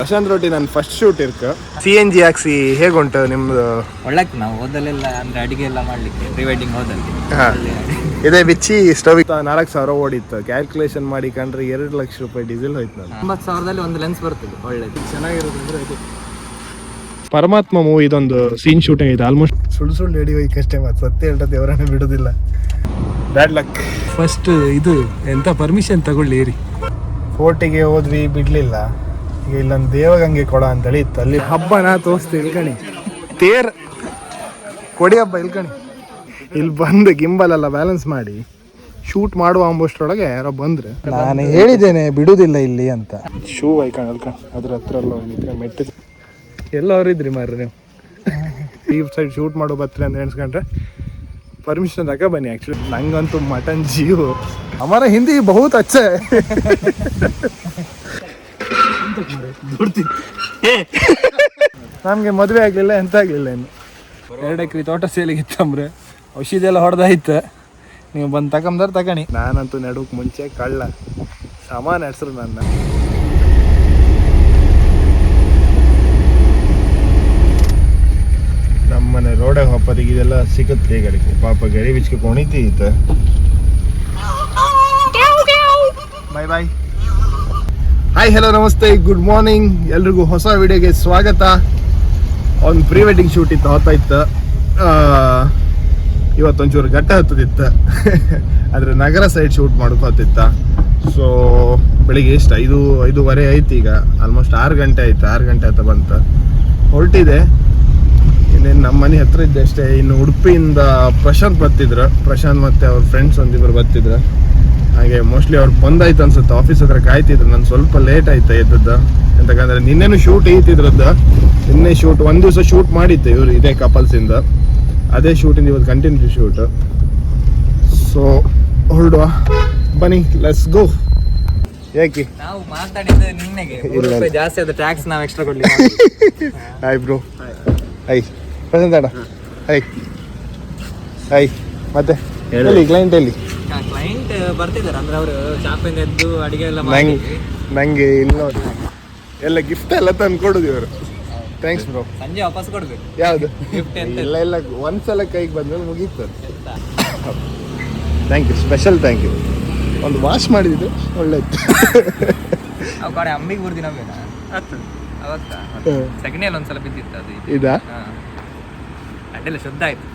ಪ್ರಶಾಂತ್ ರೋಟಿ ನನ್ನ first shoot ಇರ್ಕ CNG ಹಾಕ್ಸಿ ಹೇಗುಂಟು ನಿಮ್ದು? ಒಳ್ಳೆಕ್ ನಾವು ಹೋದಲ್ಲೆಲ್ಲ ಅಂದ್ರೆ ಅಡಿಗೆ ಎಲ್ಲ ಮಾಡ್ಲಿಕ್ಕೆ ಪ್ರೀ ವೆಡ್ಡಿಂಗ್ ಹೋದಲ್ಲಿ ಇದೇ ಬಿಚ್ಚಿ ಸ್ಟವ್ 4,000 ಓಡಿತ್ತು. ಕ್ಯಾಲ್ಕುಲೇಷನ್ ಮಾಡಿ ಕಂಡ್ರೆ 2 ಲಕ್ಷ ರೂಪಾಯಿ ಡೀಸೆಲ್ ಹೋಯ್ತು. ನಾನು 9,000ದಲ್ಲಿ ಒಂದು ಲೆನ್ಸ್ ಬರ್ತದೆ ಒಳ್ಳೇದು ಚೆನ್ನಾಗಿರೋದು. ಪರಮಾತ್ಮ ಮೂವಿ ಇದೊಂದು ಸೀನ್ ಶೂಟಿಂಗ್ ಐತೆ. ಆಲ್ಮೋಸ್ಟ್ ಸುಳ್ಳು ಹೇಳಿ ಹೋಯ್ಕಷ್ಟೇ, ಮತ್ತೆ ಸತ್ಯ ಹೇಳ್ತಾ ದೇವರನ್ನೇ ಬಿಡೋದಿಲ್ಲ. Bad luck. ಫಸ್ಟ್ ಇದು ಎಂತ ಪರ್ಮಿಷನ್ ತಗೊಳ್ಳಿರಿ. ಫೋರ್ಟಿಗೆ ಹೋದ್ವಿ, ಬಿಡ್ಲಿಲ್ಲ. ಈಗ ಇಲ್ಲೊಂದು ದೇವಗಂಗೆ ಕೊಡ ಅಂತೇಳಿ ಇತ್ತು, ಅಲ್ಲಿ ಹಬ್ಬನ ತೋರಿಸ್ತೀವಿ. ಇಲ್ಕಣಿ ತೇರ್ ಕೊಡಿ ಹಬ್ಬ ಇಲ್ಕಣಿ. ಇಲ್ಲಿ ಬಂದು ಗಿಂಬಲ್ ಎಲ್ಲ ಬ್ಯಾಲೆನ್ಸ್ ಮಾಡಿ ಶೂಟ್ ಮಾಡುವ ಅಂಬೋಷ್ಟರೊಳಗೆ ಯಾರೋ ಬಂದ್ರೆ ನಾನು ಹೇಳಿದ್ದೇನೆ ಬಿಡುದಿಲ್ಲ ಇಲ್ಲಿ ಅಂತ. ಶೂ ಐಕಣ್ ಅಲ್ಕಣ್ ಅದ್ರ ಹತ್ರ ಎಲ್ಲ ಮೆಟ್ಟ ಎಲ್ಲ ಅವ್ರಿದ್ರಿ ಮಾರ್ರಿ ನೀವು ಈ ಸೈಡ್ ಶೂಟ್ ಮಾಡೋ ಬತ್ರಿ ಅಂತ ಎಣಿಸ್ಕೊಂಡ್ರೆ ಪರ್ಮಿಷನ್ ತಗ ಬನ್ನಿ. ಆ್ಯಕ್ಚುಲಿ ನಂಗಂತೂ ಮಟನ್ ಜೀವ ಹಮಾರ ಹಿಂದಿ ಬಹುತ್ ಅಚ್ಚ ನಮ್ಗೆ ಮದುವೆ ಆಗ್ಲಿಲ್ಲ, ಎಂತ ಆಗ್ಲಿಲ್ಲ. ಇನ್ನು 2 ಎಕರೆ ತೋಟ ಸೇಲಿಗಿತ್ತಂಬ್ರೆ ಔಷಧಿ ಎಲ್ಲ ಹೊಡೆದಾಯ್ತು. ನೀವು ಬಂದು ತಗೊಂಬಾರ ತಗಣಿ. ನಾನಂತೂ ನಡುಕ್ ಮುಂಚೆ ಕಳ್ಳ ಸಮಾನ ಹೆಸರು ನನ್ನ. ನಮ್ಮನೆ ರೋಡಾಗ ಹಪ್ಪದಿಗೆ ಇದೆಲ್ಲ ಸಿಗುತ್ತೆ ಗಡಿಗೆ. ಪಾಪ ಗರಿ ಬಿಚ್ಕೆ ಕೊಣಿತಿ ಇತ್ತ. ಬಾಯ್ ಬಾಯ್. ಹಾಯ್ ಹಲೋ ನಮಸ್ತೆ ಗುಡ್ ಮಾರ್ನಿಂಗ್ ಎಲ್ರಿಗೂ. ಹೊಸ ವಿಡಿಯೋಗೆ ಸ್ವಾಗತ. ಒಂದು ಪ್ರೀ ವೆಡ್ಡಿಂಗ್ ಶೂಟ್ ಇತ್ತು, ಹೊತ್ತಾಯ್ತು. ಇವತ್ತೊಂಚೂರು ಗಟ್ಟ ಹತ್ತದಿತ್ತು ಅಂದರೆ ನಗರ ಸೈಡ್ ಶೂಟ್ ಮಾಡ್ಕೋತಿತ್ತ. ಸೊ ಬೆಳಿಗ್ಗೆ ಎಷ್ಟು 5:30 ಆಯ್ತು. ಈಗ ಆಲ್ಮೋಸ್ಟ್ 6 ಗಂಟೆ ಆಯ್ತು. 6 ಗಂಟೆ ಆಯ್ತು ಬಂತ ಹೊರಟಿದೆ. ಇನ್ನೇನು ನಮ್ಮ ಮನೆ ಹತ್ರ ಇದ್ದೆ ಅಷ್ಟೇ. ಇನ್ನು ಉಡುಪಿಯಿಂದ ಪ್ರಶಾಂತ್ ಬರ್ತಿದ್ರು. ಪ್ರಶಾಂತ್ ಮತ್ತು ಅವ್ರ ಫ್ರೆಂಡ್ಸ್ ಒಂದಿಬ್ಬರು ಬರ್ತಿದ್ರು. ಹಾಗೆ ಮೋಸ್ಟ್ಲಿ ಅವ್ರು ಬಂದಾಯ್ತು ಅನ್ಸುತ್ತೆ. ಆಫೀಸ್ ಹತ್ರ ಕಾಯ್ತಿದ್ರು. ನಾನು ಸ್ವಲ್ಪ ಲೇಟ್ ಆಯ್ತು ಎದ್ದದ್ದು. ಎಂತಕ್ಕಂದ್ರೆ ನಿನ್ನೆನೂ ಶೂಟ್ ಐತಿದ್ರದ್ದು. ನಿನ್ನೆ ಶೂಟ್ ಒಂದು ದಿವಸ ಶೂಟ್ ಮಾಡಿದ್ದೆ ಇವರು ಇದೇ ಕಪಲ್ಸಿಂದ. ಅದೇ ಶೂಟಿಂದ ಇವತ್ತು ಕಂಟಿನ್ಯೂ ಶೂಟ್. ಸೊ ಹೊರಡುವ ಬನ್ನಿ, ಲೆಟ್ಸ್ ಗೋ. ಯಾಕೆ ನಾವು ಮಾತಾಡಿದ್ದು ನಿನ್ನೆಗೆ 3 ರೂಪಾಯಿ ಜಾಸ್ತಿ ಆದ ಟ್ಯಾಕ್ಸ್ ನಾವು ಎಕ್ಸ್ಟ್ರಾ ಕೊಡ್ಲಿ. Hi bro. ಹಾಯ್ ಪ್ರಶಾಂತ್ ಅಣ್ಣ. Hi hi. ಮತ್ತೆ ಎಲ್ಲಿ ಕ್ಲೈಂಟ್ ಎಲ್ಲಿ? ಕ್ಲೈಂಟ್ ಬರ್ತಿದ್ದಾರೆ ಅಂದ್ರೆ ಅವರು ಶಾಪಿಂದ ಎದ್ದು ಅಡಿಗೆ ಎಲ್ಲ ಮಾಡಿ ನಂಗೆ ಇಲ್ಲಿ ನೋಡಿ ಎಲ್ಲ ಗಿಫ್ಟ್ ಎಲ್ಲ ತಂದು ಕೊಡುದು ಇವರು. Thanks bro. ಸಂಜೆ ವಾಪಸ್ ಕೊಡ್ಬೇಕು. ಯಾವುದು ಗಿಫ್ಟ್ ಅಂತ ಇಲ್ಲ ಒಂದ್ಸಲ ಕೈಗೆ ಬಂದ್ಮೇಲೆ ಮುಗೀತು. Thank you, special thank you. ಒಂದು ವಾಶ್ ಮಾಡಿದ್ದು ಒಳ್ಳೆಯಿತ್ತು. ಅವು ಕಡೆ ಅಂಬಿಗೆ ಬರ್ದಿನ ಅವತ್ತ ಸಗಣಿಯಲ್ಲಿ ಒಂದ್ಸಲ ಬಿದ್ದಿತ್ತು ಅದು. ಇದಾ ಅಡ್ಡೆಲ್ಲ ಶುದ್ಧ ಆಯ್ತು.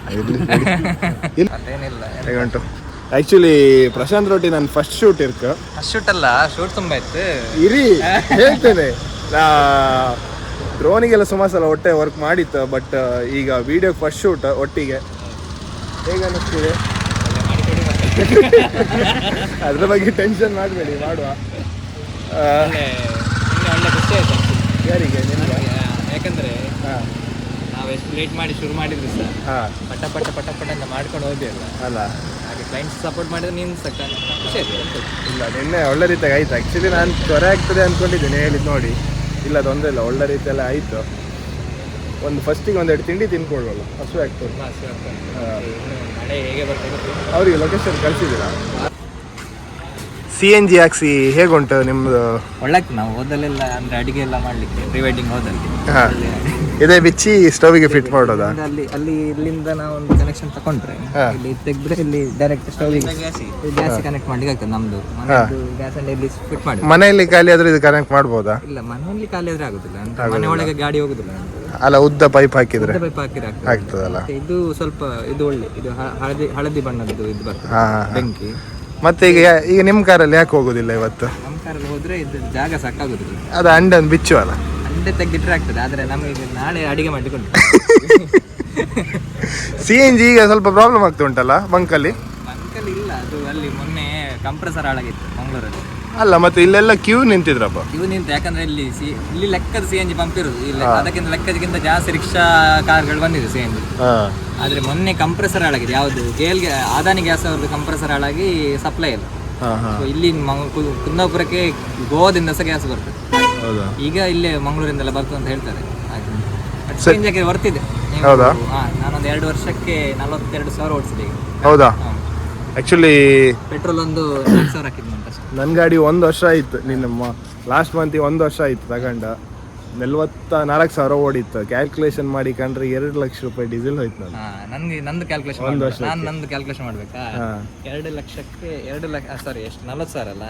ಅದೇನಿಲ್ಲ ಉಂಟು. ಆ್ಯಕ್ಚುಲಿ ಪ್ರಶಾಂತ್ ರೋಟಿ ನನ್ನ ಫಸ್ಟ್ ಶೂಟ್ ಇರ್ಕ. ಫಸ್ಟ್ ಶೂಟ್ ಅಲ್ಲ, ಶೂಟ್ ತುಂಬ ಇತ್ತು. ಇರಿ ಹೇಳ್ತೇನೆ. ಡ್ರೋನಿಗೆಲ್ಲ ಸುಮಾರು ಸಲ ಒಟ್ಟೆ ವರ್ಕ್ ಮಾಡಿತ್ತು. ಬಟ್ ಈಗ ವಿಡಿಯೋ ಫಸ್ಟ್ ಶೂಟ್ ಒಟ್ಟಿಗೆ ಹೇಗೆ ಅನ್ನಿಸ್ತಿದೆ? ಅದ್ರ ಬಗ್ಗೆ ಟೆನ್ಷನ್ ಮಾಡಬೇಡಿ, ಮಾಡುವ. ಒಳ್ಳೆ ಖುಷಿ ಆಯ್ತು ಯಾರಿಗೆ? ಯಾಕಂದ್ರೆ ನಾವು ಎಷ್ಟು ಲೇಟ್ ಮಾಡಿ ಶುರು ಮಾಡಿದ್ವಿ ಸರ್. ಪಟ ಪಟ ಪಟ ಪಟ ಅಂತ ಮಾಡ್ಕೊಂಡು ಹೋದ್ಯಲ್ಲ ಅಲ್ಲ. ಹಾಗೆ ಕ್ಲೈಂಟ್ಸ್ ಸಪೋರ್ಟ್ ಮಾಡಿದ್ರೆ ನೀನು ಖುಷಿ ಆಯ್ತು. ಇಲ್ಲ, ನಿನ್ನೆ ಒಳ್ಳೆ ರೀತಿಯಾಗಿ ಆಯ್ತು. ಆ್ಯಕ್ಚುಲಿ ನಾನು ತ್ವರೆ ಆಗ್ತದೆ ಅಂದ್ಕೊಂಡಿದ್ದೇನೆ ಹೇಳಿದ್ದು ನೋಡಿ. ಇಲ್ಲ, ತೊಂದರೆ ಇಲ್ಲ, ಒಳ್ಳೆ ರೀತಿಯೆಲ್ಲ ಆಯಿತು. ಒಂದು ಫಸ್ಟಿಗೆ 1-2 ತಿಂಡಿ ತಿನ್ಕೊಳ್ವಲ್ಲ, ಹಸು ಆಗ್ತದೆ. ಮಳೆ ಹೇಗೆ ಬರ್ತದೆ? ಅವರಿಗೆ ಲೊಕೇಶನ್ ಕಳಿಸಿದ್ದೀರಾ? CNG ಹಾಕ್ಸಿ ಹೇಗುಂಟು ನಿಮ್ಮದು? ಒಳ್ಳೆಕ್ ನಾವು ಹೋದಲ್ಲೆಲ್ಲ ಅಂದ್ರೆ ಅಡಿಗೆ ಎಲ್ಲ ಮಾಡ್ಲಿಕ್ಕೆ ಪ್ರೀ ವೆಡ್ಡಿಂಗ್ ಹೋದಲ್ಲಿ ಇದೇ ಬಿಚ್ಚಿ ಸ್ಟವ್ಗೆ ಫಿಟ್ ಮಾಡೋದಾ? ಅಲ್ಲಿ ಇಲ್ಲಿಂದ ನಾವು ಒಂದು ಕನೆಕ್ಷನ್ ತಗೊಂಡ್ರೆ ಇಲ್ಲಿ ತೆಗೆದ್ರೆ ಇಲ್ಲಿ ಡೈರೆಕ್ಟ್ ಸ್ಟವ್ಗೆ ಗ್ಯಾಸ್ ಕನೆಕ್ಟ್ ಮಾಡ್ಲಿಕ್ಕೆ ಆಗ್ತದೆ. ನಮ್ದು ಗ್ಯಾಸ್ ಅಲ್ಲಿ ಇಲ್ಲಿ ಫಿಟ್ ಮಾಡಿ ಮನೆಯಲ್ಲಿ ಖಾಲಿ ಆದ್ರೆ ಇದು ಕನೆಕ್ಟ್ ಮಾಡ್ಬೋದಾ? ಇಲ್ಲ, ಮನೆಯಲ್ಲಿ ಖಾಲಿ ಆದ್ರೆ ಆಗುದಿಲ್ಲ. ಮನೆ ಒಳಗೆ ಗಾಡಿ ಹೋಗುದಿಲ್ಲ. ಅಲ್ಲ, ಉದ್ದ ಪೈಪ್ ಹಾಕಿದ್ರೆ ಪೈಪ್ ಹಾಕಿದ್ರೆ ಆಗ್ತದಲ್ಲ. ಇದು ಸ್ವಲ್ಪ ಇದು ಒಳ್ಳೆ ಇದು ಹಳದಿ ಬಣ್ಣದ್ದು ಇದು ಬರ್ತದೆ ಬೆಂಕಿ. ಮತ್ತೆ ಈಗ ನಿಮ್ಮ ಕಾರಲ್ಲಿ ಯಾಕೆ ಹೋಗುದಿಲ್ಲ ಇವತ್ತು? ನಮ್ಮ ಕಾರಲ್ಲಿ ಹೋದ್ರೆ ಇದು ಜಾಗ ಸಾಕಾಗುದಿಲ್ಲ. ಅದು ಅಂಡನ್ನು ಬಿಚ್ಚು ಅಲ್ಲ, ಅಂಡೆ ತೆಗಿಟ್ರೆ ಆಗ್ತದೆ. ಆದ್ರೆ ನಮಗೆ ನಾಳೆ ಅಡಿಗೆ ಮಾಡಿಕೊಂಡು CNG ಈಗ ಸ್ವಲ್ಪ ಪ್ರಾಬ್ಲಮ್ ಆಗ್ತಾ ಉಂಟಲ್ಲ ಬಂಕಲ್ಲಿ ಇಲ್ಲ. ಅದು ಅಲ್ಲಿ ಮೊನ್ನೆ ಕಂಪ್ರೆಸರ್ ಹಾಳಾಗಿತ್ತು ಮಂಗಳೂರಲ್ಲಿ. ಅಲ್ಲ, ಮತ್ತೆ ಇಲ್ಲೆಲ್ಲ ಕ್ಯೂ ನಿಂತಿದ್ರಪ್ಪ. ಕ್ಯೂ ನಿಂತು ಯಾಕಂದ್ರೆ ಇಲ್ಲಿ ಲೆಕ್ಕದ CNG ಪಂಪ್ ಇರುದು. ಇಲ್ಲ ಅದಕ್ಕಿಂತ ಲೆಕ್ಕದಕ್ಕಿಂತ ಜಾಸ್ತಿ ರಿಕ್ಷಾ ಕಾರ್ಗಳು ಬಂದಿದೆ CNG. ಆದ್ರೆ ಮೊನ್ನೆ ಕಂಪ್ರೆಸರ್ ಹಾಳಾಗಿದೆ. ಯಾವುದು ಗೇಲ್ಗೆ ಅದಾನಿ ಗ್ಯಾಸ್ ಅವ್ರದ್ದು ಕಂಪ್ರೆಸರ್ ಹಾಳಾಗಿ ಸಪ್ಲೈ ಇಲ್ಲ. ಇಲ್ಲಿ ಕುಂದಾಪುರಕ್ಕೆ ಗೋವಾದಿಂದ ಸಹ ಗ್ಯಾಸ್ ಬರ್ತದೆ. ಈಗ ಇಲ್ಲೇ ಮಂಗಳೂರಿಂದೆಲ್ಲ ಬರ್ತದೆ ಅಂತ ಹೇಳ್ತಾರೆ. CNG ಬರ್ತಿದೆ. ನಾನೊಂದು 2 ವರ್ಷಕ್ಕೆ 42,000 ಓಡಿಸಿದೆ. ಹೌದಾ? ಆಕ್ಚುಲಿ ಪೆಟ್ರೋಲ್ ಒಂದು 4,000 ಹಾಕಿದ್ನಂತ. ನನ್ನ ಗಾಡಿ 1 ವರ್ಷ ಆಯ್ತು. ನಿನ್ನ ಲಾಸ್ಟ್ ಮಂತ್ 1 ವರ್ಷ ಆಯ್ತು ತಗೊಂಡ. 44,000 ಓಡಿತ್ತು. ಕ್ಯಾಲ್ಕುಲೇಷನ್ ಮಾಡಿ ಕಂಡ್ರೆ 2 ಲಕ್ಷ ರೂಪಾಯಿ ಡೀಸೆಲ್ ಹೋಯ್ತು ನಾನು. ನನಗೆ ನಂದು ಕ್ಯಾಲ್ಕುಲೇಷನ್ ಒಂದು ವರ್ಷಕ್ಕೆ. ನಾನು ನಂದು ಕ್ಯಾಲ್ಕುಲೇಷನ್ ಮಾಡ್ಬೇಕಾ? 2 ಲಕ್ಷಕ್ಕೆ 2 ಲಕ್ಷ ಸಾರಿ ಎಷ್ಟು 40,000 ಅಲ್ಲ,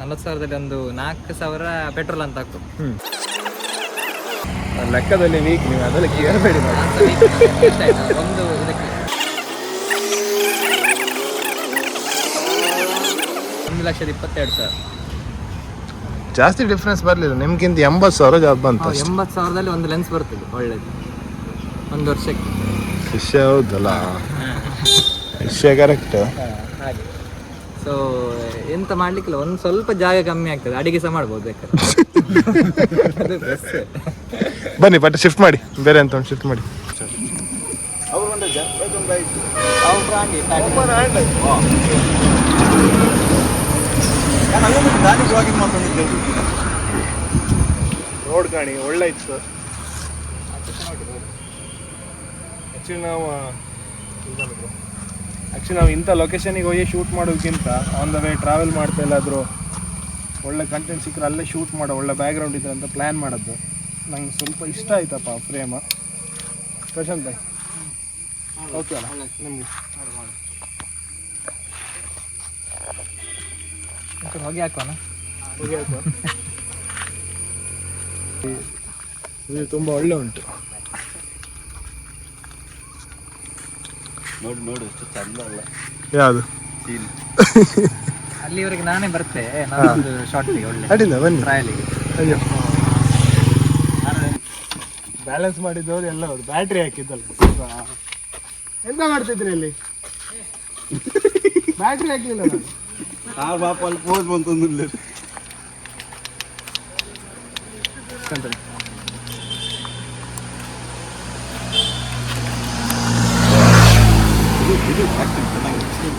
40,000ದಲ್ಲಿ ಒಂದು 4,000 ಪೆಟ್ರೋಲ್ ಅಂತ ಆಗ್ತದೆ. ಲೆಕ್ಕದಲ್ಲಿ ವೀಕ್ ನೀವು, ಅದರಲ್ಲಿ ಕೇಳಬೇಡಿ ಮಾಡಿ. ಒಂದು ಇದಕ್ಕೆ 1,22,000. ಜಾಸ್ತಿ ಡಿಫ್ರೆನ್ಸ್ ಬರಲಿಲ್ಲ, ನಿಮ್ಗಿಂತ 80,000 ಜಾಬ್ ಬಂತು. 80,000ದಲ್ಲಿ ಒಂದು ಲೆನ್ಸ್ ಬರ್ತದೆ ಒಳ್ಳೇದು ಒಂದು ವರ್ಷಕ್ಕೆ. ವಿಷಯ ಹೌದಲ್ಲ, ವಿಷಯ ಕರೆಕ್ಟ್. ಹಾಗೆ ಸೊ ಎಂತ ಮಾಡ್ಲಿಕ್ಕಿಲ್ಲ, ಒಂದು ಸ್ವಲ್ಪ ಜಾಗ ಕಮ್ಮಿ ಆಗ್ತದೆ, ಅಡಿಗೆ ಸಹ ಮಾಡ್ಬೋದು ಬೇಕಾದ್ರೆ. ಬನ್ನಿ ಬಟ್ ಶಿಫ್ಟ್ ಮಾಡಿ, ಬೇರೆ ಅಂತ ಶಿಫ್ಟ್ ಮಾಡಿ. ರೋಡ್ ಕಾಣಿ ಒಳ್ಳೆ ಇತ್ತು. ಆ್ಯಕ್ಚುಲಿ ನಾವು ಇಂಥ ಲೊಕೇಶನಿಗೆ ಹೋಗಿ ಶೂಟ್ ಮಾಡೋದಕ್ಕಿಂತ ಆನ್ ದ ವೇ ಟ್ರಾವೆಲ್ ಮಾಡ್ತಾ ಎಲ್ಲಾದರೂ ಒಳ್ಳೆ ಕಂಟೆಂಟ್ ಸಿಕ್ಕರೆ ಅಲ್ಲೇ ಶೂಟ್ ಮಾಡೋ, ಒಳ್ಳೆ ಬ್ಯಾಕ್ಗ್ರೌಂಡ್ ಇದೆ ಅಂತ ಪ್ಲ್ಯಾನ್ ಮಾಡೋದು. ನಂಗೆ ಸ್ವಲ್ಪ ಇಷ್ಟ ಆಯ್ತಪ್ಪ ಫ್ರೇಮ. ಪ್ರಶಾಂತ್ ಭಾಯ್ ಓಕೆ ಅಲ್ಲ ನಿಮಗೆ? ಹೊಗೆ ಹಾಕೋಣ. ಹೋಗಿ ಆಯ್ತು, ಇದು ತುಂಬ ಒಳ್ಳೆ ಉಂಟು. ನೋಡು ಎಷ್ಟು ಚಂದ ಅಲ್ಲ ಯಾವುದು? ಅಲ್ಲಿವರೆಗೆ ನಾನೇ ಬರ್ತೆ, ನಾನು ಶಾರ್ಟ್ಗೆ ಒಳ್ಳೆ ಅಡ್ಡಿಲ್ಲ ಬನ್ನಿ. ಟ್ರಯಲಿಗೆ. ಅಯ್ಯೋ ಬ್ಯಾಲೆನ್ಸ್ ಮಾಡಿದ್ದವ್ರು ಎಲ್ಲ ಅವ್ರು ಬ್ಯಾಟ್ರಿ ಹಾಕಿದ್ದಲ್ಲ. ಎಂತ ಮಾಡ್ತಿದ್ರಿ ಅಲ್ಲಿ? ಬ್ಯಾಟ್ರಿ ಹಾಕ್ಲಿಲ್ಲ ನಾನು. ಬಾಪ ಅಲ್ಲಿ ಪೋಸ್ ಬಂತು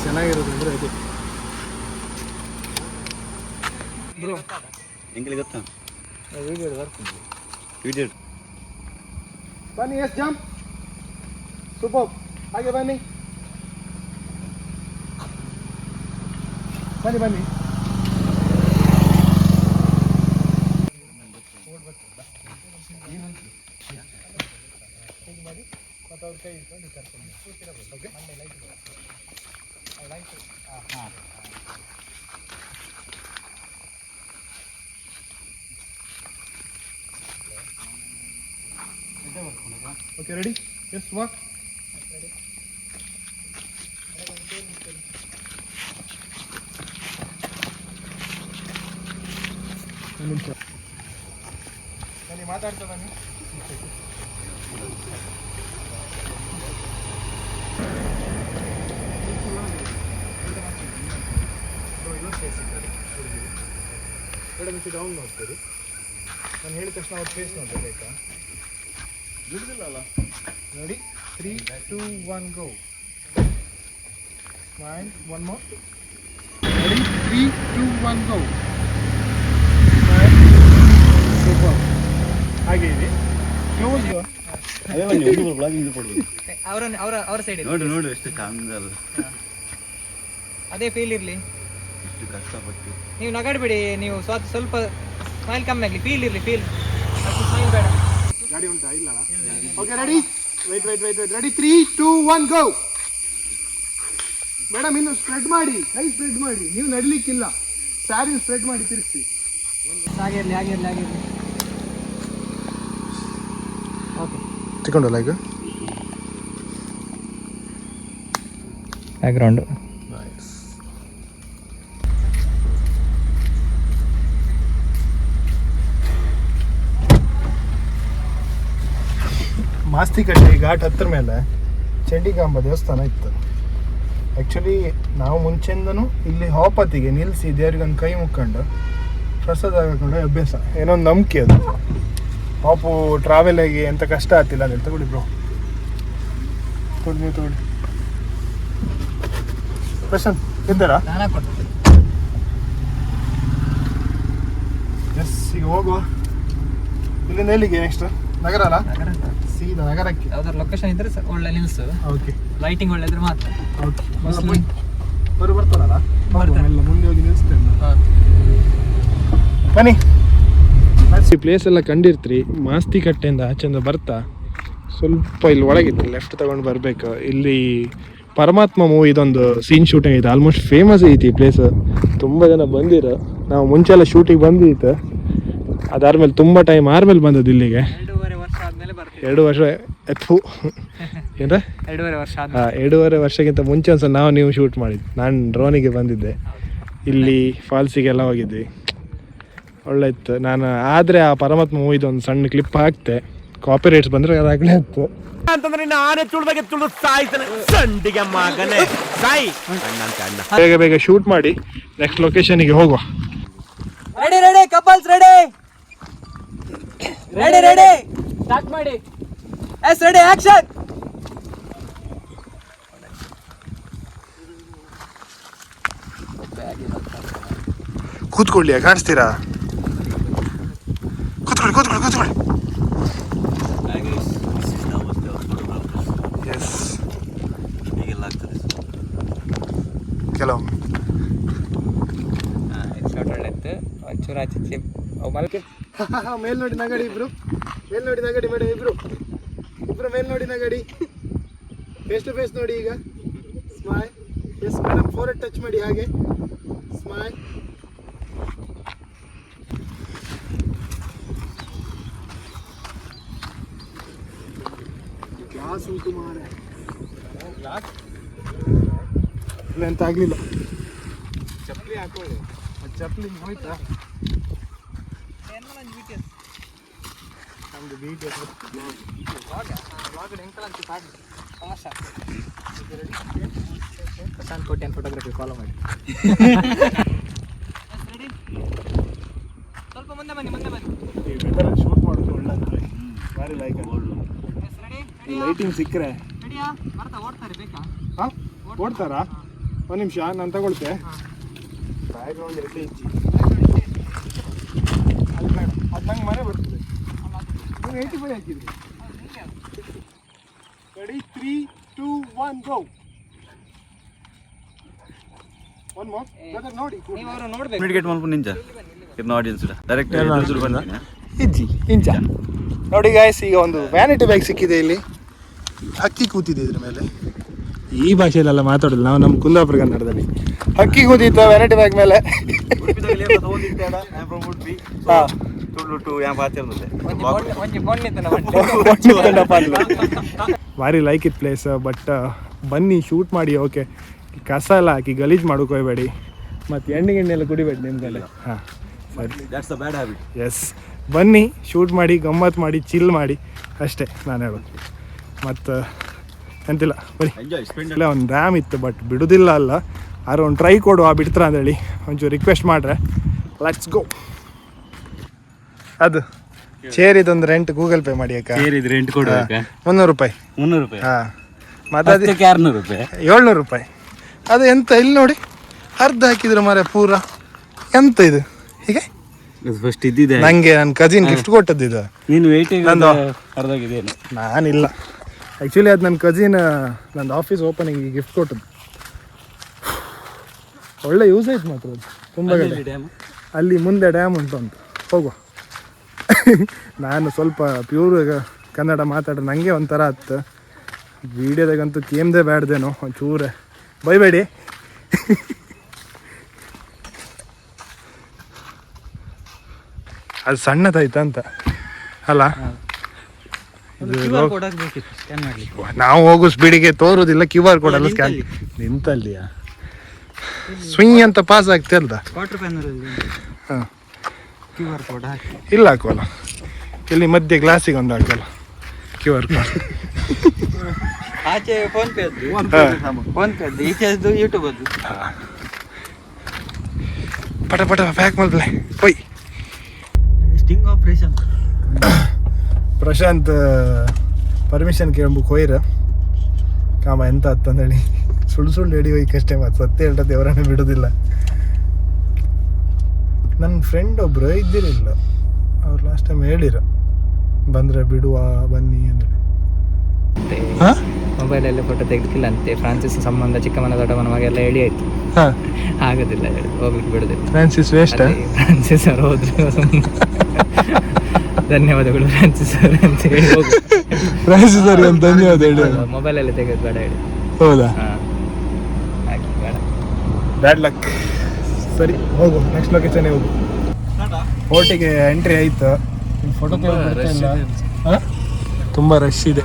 ಚೆನ್ನಾಗಿರೋದು ಅಂದ್ರೆ ಇದು ಹೆಂಗೆ ಗೊತ್ತಾ ವಿಡಿಯೋ. ಬನ್ನಿ, ಎಸ್ ಜಂಪ್ ಸೂಪರ್. ಹಾಗೆ ಬನ್ನಿ ಬನ್ನಿ ಬನ್ನಿ. Okay, ready? Yes, walk. ಬನ್ನಿ ಮಾತಾಡ್ತಾ ಬನ್ನಿ. ಎರಡು ನಿಮಿಷ ಡೌನ್ ನೋಡ್ತೀರಿ. ನಾನು ಹೇಳಿದ ತಕ್ಷಣ ಅವ್ರ ಫೇಸ್ ನೋಡ್ಬೇಕಾ? ಬಿಡುದಿಲ್ಲ. ನೋಡಿ, 3, 2, 1 ಗೋ. ಸ್ಮೈಲ್. One more. ರೆಡಿ? 3, 2, 1 ಗೋ. ಸ್ಮೈಲ್. ಸೂಪರ್. ಹಾಗೆ ಇದೆ. ಕ್ಲೋಸ್. ಅವರ ಸೈಡ್ ನೋಡು ಎಷ್ಟು ಚಂದ ಅಲ್ಲ, ಅದೇ ಫೀಲ್ ಇರಲಿ. ಎಷ್ಟು ಕಷ್ಟಪಟ್ಟು ನೀವು ನಗಾಡಬೇಡಿ, ನೀವು ಸ್ವಲ್ಪ ಸ್ಮೈಲ್ ಕಮ್ಮಿ ಆಗಲಿ, ಫೀಲ್ ಇರಲಿ, ಫೀಲ್. ಸ್ಮೈಲ್ ಬೇಡ. ಗಾಡಿ ಉಂಟಾ? ಇಲ್ಲ. Okay, ready? ವೆಯ್ಟ್. ರೆಡಿ? 3, 2, 1 ಗೋ. ಮೇಡಮ್ ಇನ್ನು ಸ್ಪ್ರೆಡ್ ಮಾಡಿ, ಕೈ ಸ್ಪ್ರೆಡ್ ಮಾಡಿ. ನೀವು ನಡಲಿಕ್ಕಿಲ್ಲ, ಸ್ಯಾರಿ ಸ್ಪ್ರೆಡ್ ಮಾಡಿ ತಿರುಗಿಸಿ. ಹಾಗಿರಲಿ. ಓಕೆ, ಚಿಕ್ಕಂಡಲ್ಲ ಈಗ ಬ್ಯಾಕ್ಗ್ರೌಂಡು. ಮಾಸ್ತಿಕಟ್ಟೆ ಘಾಟ್ ಹತ್ರ ಮೇಲೆ ಚಂಡಿಕಾಂಬ ದೇವಸ್ಥಾನ ಇತ್ತು. ಆ್ಯಕ್ಚುಲಿ ನಾವು ಮುಂಚೆಯಿಂದನೂ ಇಲ್ಲಿ ಹೋಪತಿಗೆ ನಿಲ್ಲಿಸಿ ದೇವ್ರಿಗೊಂದು ಕೈ ಮುಕ್ಕೊಂಡು ಪ್ರಸಾದ ಹಾಕೊಂಡು ಅಭ್ಯಾಸ, ಏನೋ ಒಂದು ನಂಬಿಕೆ ಅದು. ಹಾಪು ಟ್ರಾವೆಲಿಗೆ ಎಂತ ಕಷ್ಟ ಆಗ್ತಿಲ್ಲ ಅಂತ ತಗೊಳ್ಳಿ ಬ್ರೋ, ತಗೊಳ್ಳಿ. ಪ್ರಶಾಂತ್ ಇದ್ದಾರಾ? ಎಸ್, ಈಗ ಹೋಗುವ. ಇಲ್ಲಿಂದ ಎಲ್ಲಿಗೆ ನೆಕ್ಸ್ಟ್? ನಗರ ಅಲ್ಲ, ಸೀದಾ ನಗರಕ್ಕೆ. ಯಾವ್ದಾದ್ರು ಲೊಕೇಶನ್ ಇದ್ರೆ ಒಳ್ಳೆ ನಿಲ್ಸು. ಓಕೆ, ಲೈಟಿಂಗ್ ಒಳ್ಳೆ ಇದ್ರೆ ಮಾತ್ರ. ಓಕೆ. ಬರ್ತಾರಲ್ಲ, ಮುಂದೆ ಹೋಗಿ ನಿಲ್ಲಿಸ್ತೇನೆ. ಬನ್ನಿ, ಈ ಪ್ಲೇಸ್ ಎಲ್ಲ ಕಂಡಿರ್ತೀರಿ. ಮಾಸ್ತಿ ಕಟ್ಟೆಯಿಂದ ಆಚೆಯಿಂದ ಬರ್ತಾ ಸ್ವಲ್ಪ ಇಲ್ಲಿ ಒಳಗಿತ್ತು, ಲೆಫ್ಟ್ ತಗೊಂಡು ಬರಬೇಕು. ಇಲ್ಲಿ ಪರಮಾತ್ಮ ಮೂವಿದೊಂದು ಸೀನ್ ಶೂಟಿಂಗ್ ಐತೆ. ಆಲ್ಮೋಸ್ಟ್ ಫೇಮಸ್ ಐತಿ ಈ ಪ್ಲೇಸ್, ತುಂಬ ಜನ ಬಂದಿರೋ. ನಾವು ಮುಂಚೆ ಎಲ್ಲ ಶೂಟಿಂಗ್ ಬಂದಿತ್ತು, ಅದಾದ್ಮೇಲೆ ತುಂಬ ಟೈಮ್ ಆದ್ಮೇಲೆ ಬಂದದ್ದು ಇಲ್ಲಿಗೆ. 2.5 ವರ್ಷ ಆದ್ಮೇಲೆ ಬರ್ತೀವಿ. 2 ವರ್ಷ ಎತ್ತು ಏನ 2.5 ವರ್ಷ ಹಾಂ 2.5 ವರ್ಷಕ್ಕಿಂತ ಮುಂಚೆ ಒಂದ್ಸಲ ನೀವು ಶೂಟ್ ಮಾಡಿದ್ದು. ನಾನು ಡ್ರೋನಿಗೆ ಬಂದಿದ್ದೆ, ಇಲ್ಲಿ ಫಾಲ್ಸಿಗೆಲ್ಲ ಹೋಗಿದ್ವಿ, ಒಳ್ಳೆ ಇತ್ತು. ನಾನು ಆದರೆ ಆ ಪರಮಾತ್ಮ ಮೂವಿದು ಒಂದು ಸಣ್ಣ ಕ್ಲಿಪ್ ಹಾಕ್ತೆ, ಕಾಪಿ ರೈಟ್ಸ್ ಬಂದರೆ ಅದಾಗಲೇ ಇತ್ತು ಅಂತಂದ್ರೆ ಆನೆ ತುಳ್ಬೇಕು ತುಳು ಸಾಯ್ತಾನೆ ಸಂಡಿಗೆ ಮಗನೇ ಸಾಯಿ. ಬೇಗ ಬೇಗ ಶೂಟ್ ಮಾಡಿ ನೆಕ್ಸ್ಟ್ ಲೊಕೇಶನ್ಗೆ ಹೋಗುವ. ರೆಡಿ ಕಪಲ್ಸ್ ರೆಡಿ ಸ್ಟಾರ್ಟ್ ಮಾಡಿ. Yes ready action. ಕೂತ್ಕೊಳ್ಳಿ, ಕಾಣಿಸ್ತೀರಾ? ಕೂತ್ಕೊಳ್ಳಿ. ಎಸ್, ಹೀಗೆಲ್ಲ ಆಗ್ತದೆ ಕೆಲವು ಶಾರ್ಟ್ ಒಳ್ಳೆತ್ತು. ಒಂಚೂರು ಆಚೆ ಮಲ್ಕೆ ಮೇಲ್ ನೋಡಿ ನಗಡಿ, ಇಬ್ರು ಮೇಲ್ ನೋಡಿ ನಗಡಿ ಮೇಡಮ್, ಇಬ್ರು ಮೇಲ್ ನೋಡಿ ನಗಡಿ. ಫೇಸ್ ಟು ಫೇಸ್ ನೋಡಿ. ಈಗ smile. Yes madam, four touch ಮಾಡಿ, ಹಾಗೆ ಸ್ಮೈಲ್. ಗ್ಲಾಸ್ ಉಂಟು ಮಾರೆ, ಇಲ್ಲ ಎಂತ ಆಗಲಿಲ್ಲ. ಚಪ್ಪಲಿ ಹಾಕೊಳ್ಳಿ, ಚಪ್ಪಲಿ ಹೋಯ್ತಾ? ನಮ್ದು BTS Prashanth Kotian photography follow ಮಾಡಿ. ಸ್ವಲ್ಪ ಮುಂದೆ ಬನ್ನಿ. ಈ ವೆದರಲ್ಲಿ ಶೂಟ್ ಮಾಡೋದು ಒಳ್ಳೆ ಭಾರಿ ಲೈಕ್. ಈ ಲೈಟಿಂಗ್ ಸಿಕ್ಕರೆ ಓಡ್ತಾರೆ ಬೇಕಾ? ಹಾಂ ಓಡ್ತಾರಾ? ಒಂದು ನಿಮಿಷ ನಾನು ತಗೊಳ್ತೆ. ಬ್ಯಾಕ್ಗ್ರೌಂಡ್ 2 ಇಂಚಿ ಅದು ಬೇಡ, ಅದು ನಂಗೆ ಮನೆ ಬರ್ತದೆ. ನೀವು 85 ಹಾಕಿದ್ರಿ. ರೆಡಿ 3, 2, 1 ಗೋ. ಒನ್ ಮೋರ್ ಬ್ರದರ್ ನೋಡಿ. ನೀವು ಅವರು ನೋಡ್ಬೇಕು. ಮಿಡ್ಗೇಟ್ ಮಲ್ಪು ನಿಂಜ ಇರ್ನ ಆಡಿಯನ್ಸ್ ಡೈರೆಕ್ಟ್ ಬಂದಿನ ಇಜ್ಜಿ ಇಂಚ ನೋಡಿ ಗಾಯ್ಸ್. ಈಗ ಒಂದು ವ್ಯಾನಿಟಿ ಬ್ಯಾಗ್ ಸಿಕ್ಕಿದೆ. ಇಲ್ಲಿ ಹಕ್ಕಿ ಕೂತಿದೆ ಇದ್ರ ಮೇಲೆ. ಈ ಭಾಷೆಯಲ್ಲೆಲ್ಲ ಮಾತಾಡೋದು ನಾವು, ನಮ್ಮ ಕುಂದಾಪುರ ಕನ್ನಡದಲ್ಲಿ. ಹಕ್ಕಿ ಕೂತಿತ್ತು ವ್ಯಾನಿಟಿ ಬ್ಯಾಗ್ ಮೇಲೆ. ಭಾರಿ ಲೈಕ್ ಇಟ್ ಪ್ಲೇಸ್. ಬಟ್ ಬನ್ನಿ ಶೂಟ್ ಮಾಡಿ. ಓಕೆ, ಕಸ ಎಲ್ಲ ಹಾಕಿ ಗಲೀಜು ಮಾಡೋಕೆ ಹೋಗಬೇಡಿ, ಮತ್ತು ಎಣ್ಣೆ ಎಲ್ಲ ಕುಡಿಬೇಡಿ ನಿಮ್ಗೆಲ್ಲ. ಹಾಂ ಸರಿ, that's a bad habit. Yes, ಬನ್ನಿ ಶೂಟ್ ಮಾಡಿ, ಗಮ್ಮತ್ತು ಮಾಡಿ, ಚಿಲ್ ಮಾಡಿ, ಅಷ್ಟೇ ನಾನು ಹೇಳೋದು. ಮತ್ತು ಎಂತಿಲ್ಲ, ಬನ್ನಿ. ಇಲ್ಲ ಒಂದು ಡ್ಯಾಮ್ ಇತ್ತು ಬಟ್ ಬಿಡೋದಿಲ್ಲ ಅಲ್ಲ, ಯಾರು ಒಂದು ಟ್ರೈ ಕೊಡುವ ಬಿಡ್ತಾರ ಅಂದೇಳಿ ಒಂಚೂರು ರಿಕ್ವೆಸ್ಟ್ ಮಾಡ್ರೆ. Let's go. ಅದು ಚೇರಿದೊಂದು ರೆಂಟ್ ಗೂಗಲ್ ಪೇ ಮಾಡಿ ಅಕ್ಕ. ರೆಂಟ್ ಕೊಡ್ಬೇಕಾ? 300 ರೂಪಾಯಿ. 300 ರೂಪಾಯಿ. ಹಾಂ, ಮತ್ತು ಅದು 600 ರೂಪಾಯಿ, 700 ರೂಪಾಯಿ. ಅದು ಎಂತ ಇಲ್ಲಿ ನೋಡಿ ಅರ್ಧ ಹಾಕಿದ್ರು ಮಾರೆ ಪೂರ. ಎಂತ ಇದು ಹೀಗೆ? ಫಸ್ಟ್ ಇದ್ದಿದೆ ನನಗೆ ನನ್ನ ಕಜಿನ್ ಗಿಫ್ಟ್ ಕೊಟ್ಟದ್ದು ಇದು. ನೀನು ವೇಟಿಂಗ್ ನಂದು ಅರ್ಧಾಗಿದೆಯೇನು? ನಾನಿಲ್ಲ, ಆ್ಯಕ್ಚುಲಿ ಅದು ನನ್ನ ಕಜಿನ್ ನಂದು ಆಫೀಸ್ ಓಪನಿಂಗ್ ಗಿಫ್ಟ್ ಕೊಟ್ಟದ್ದು. ಒಳ್ಳೆ ಯೂಸ್ ಆಯ್ತು ಮಾತ್ರ ಅದು ತುಂಬ ಕಡೆ. ಅಲ್ಲಿ ಮುಂದೆ ಡ್ಯಾಮ್ ಉಂಟು ಅಂತ ಹೋಗುವ. ನಾನು ಸ್ವಲ್ಪ ಪ್ಯೂರ್ ಕನ್ನಡ ಮಾತಾಡ್ರೆ ನನಗೆ ಒಂಥರ ಆಯ್ತು. ವೀಡಿಯೋದಾಗಂತೂ ಕೇಮ್ದೇ ಬ್ಯಾಡ್ದೇನೋ ಒಂಚೂರೆ, ಬೈಬೇಡಿ. ಅದು ಸಣ್ಣದಾಯ್ತಾ ಅಂತ ಅಲ್ಲ. ನಾವು ಹೋಗೋ ಸ್ಪೀಡಿಗೆ ತೋರುದಿಲ್ಲ, QR ಕೋಡ್ ಅಲ್ಲ ಸ್ಕ್ಯಾನ್. ನಿಂತಲ್ಲಿಯಾ ಸ್ವಿಂಗ್ ಅಂತ ಪಾಸ್ ಆಗ್ತಿ ಅಲ್ದ? ಹಾಂ, QR ಕೋಡ್ ಇಲ್ಲ ಹಾಕೋಲ್ಲ. ಇಲ್ಲಿ ಮಧ್ಯೆ ಗ್ಲಾಸಿಗೆ ಒಂದು ಹಾಕಲ್ಲ QR ಕೋಡ್. ಆಚೆ ಫೋನ್ ಪೇ ಈಚೆ ಯೂಟ್ಯೂಬ್ ಅದು. ಪಟ ಪಟ ಪ್ಯಾಕ್ ಮಾಡ್ಲೆ ಹೋಯ್. Sting operation. ಪ್ರಶಾಂತ್ ಪರ್ಮಿಷನ್ ಕೇಳ್ಬೇಕು ಹೋಯ್ರ ಕಾಮ ಎಂತ ಅಂತಂದೇಳಿ ಸುಳ್ಳು ಹೇಳಿ ಹೋಯ್ಕಷ್ಟೇ. ಮತ್ತು ಸತ್ಯ ಹೇಳ್ದ ದೇವರನ್ನ ಬಿಡೋದಿಲ್ಲ. ನನ್ನ ಫ್ರೆಂಡ್ ಒಬ್ರು ಇದ್ದಿರಲಿಲ್ಲ, ಅವ್ರು ಲಾಸ್ಟ್ ಟೈಮ್ ಹೇಳಿರು ಬಂದರೆ ಬಿಡುವ ಬನ್ನಿ ಅಂದರೆ. ಮೊಬೈಲಲ್ಲಿ ಫೋಟೋ ತೆಗೆದಿಲ್ಲ ಅಂತೆ. ಫ್ರಾನ್ಸಿಸ್ ಸಂಬಂಧ ಚಿಕ್ಕಮ್ಮನ ದೊಡ್ಡಮ್ಮನ ಮಗೆಲ್ಲ ಹೇಳಿ ಆಯ್ತು. ಹಾಂ, ಆಗೋದಿಲ್ಲ, ಹೋಗ್ಬಿಟ್ಟು ಬಿಡೋದಿಲ್ಲ. Francis waste. ಫ್ರಾನ್ಸಿಸ್ ಅವ್ರು ಹೋದ್ರು. ಧನ್ಯವಾದಗಳು ಫ್ರಾನ್ಸಿಸ್ ಸರ್ ಅಂತ ಹೇಳಿ ಹೋಗು. ಫ್ರಾನ್ಸಿಸ್ ಸರ್ ಒಂದು ಧನ್ಯವಾದ ಹೇಳಿ. ಮೊಬೈಲಲ್ಲಿ ತೆಗೆದು ಬೇಡ ಹೇಳಿ. ಹೌದಾ? ಹಾಕಿ ಬೇಡ. Bad luck. ಸರಿ ಹೋಗು, ನೆಕ್ಸ್ಟ್ ಲೊಕೇಶನ್ ಹೋಗು. ಫೋರ್ಟಿಗೆ ಎಂಟ್ರಿ ಆಯ್ತು. ಫೋಟೋ ತುಂಬ ರಶ್ ಇದೆ.